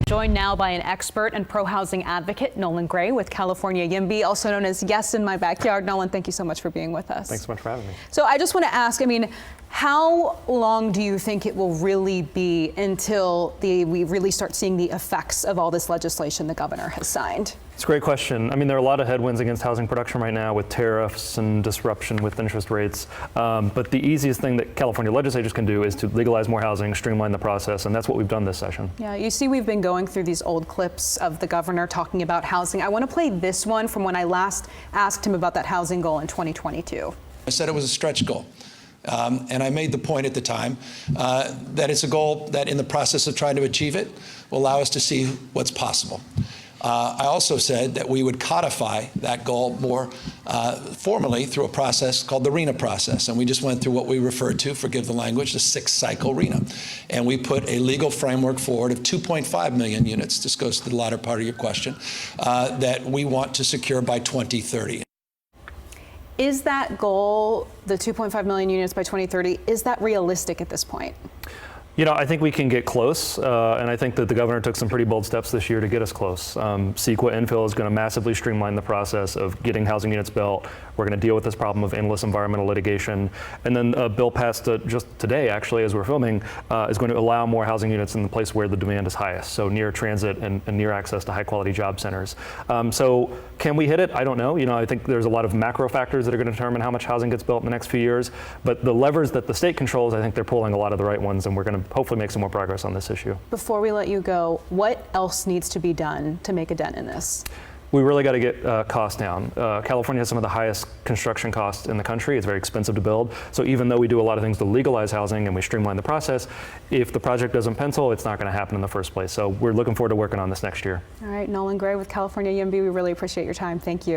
Joined now by an expert and pro-housing advocate, Nolan Gray with California YIMBY, also known as Yes in My Backyard. Nolan, thank you so much for being with us. Thanks so much for having me. So I just want to ask, how long do you think it will really be until we really start seeing the effects of all this legislation the governor has signed? It's a great question. There are a lot of headwinds against housing production right now with tariffs and disruption with interest rates. But the easiest thing that California legislators can do is to legalize more housing, streamline the process, and that's what we've done this session. Yeah, you see we've been going through these old clips of the governor talking about housing. I want to play this one from when I last asked him about that housing goal in 2022. I said it was a stretch goal. And I made the point at the time that it's a goal that in the process of trying to achieve it will allow us to see what's possible. I also said that we would codify that goal more formally through a process called the RHNA process. And we just went through what we referred to, forgive the language, the 6-cycle RHNA. And we put a legal framework forward of 2.5 million units, this goes to the latter part of your question, that we want to secure by 2030. Is that goal, the 2.5 million units by 2030, is that realistic at this point? I think we can get close, and I think that the governor took some pretty bold steps this year to get us close. CEQA infill is going to massively streamline the process of getting housing units built. We're going to deal with this problem of endless environmental litigation. And then a bill passed just today, actually, as we're filming, is going to allow more housing units in the place where the demand is highest, so near transit and near access to high-quality job centers. So can we hit it? I don't know. I think there's a lot of macro factors that are going to determine how much housing gets built in the next few years. But the levers that the state controls, I think they're pulling a lot of the right ones, and we're going to hopefully make some more progress on this issue. Before we let you go, what else needs to be done to make a dent in this? We really got to get costs down. California has some of the highest construction costs in the country. It's very expensive to build. So even though we do a lot of things to legalize housing and we streamline the process, if the project doesn't pencil, it's not going to happen in the first place. So we're looking forward to working on this next year. All right, Nolan Gray with California YIMBY, we really appreciate your time. Thank you.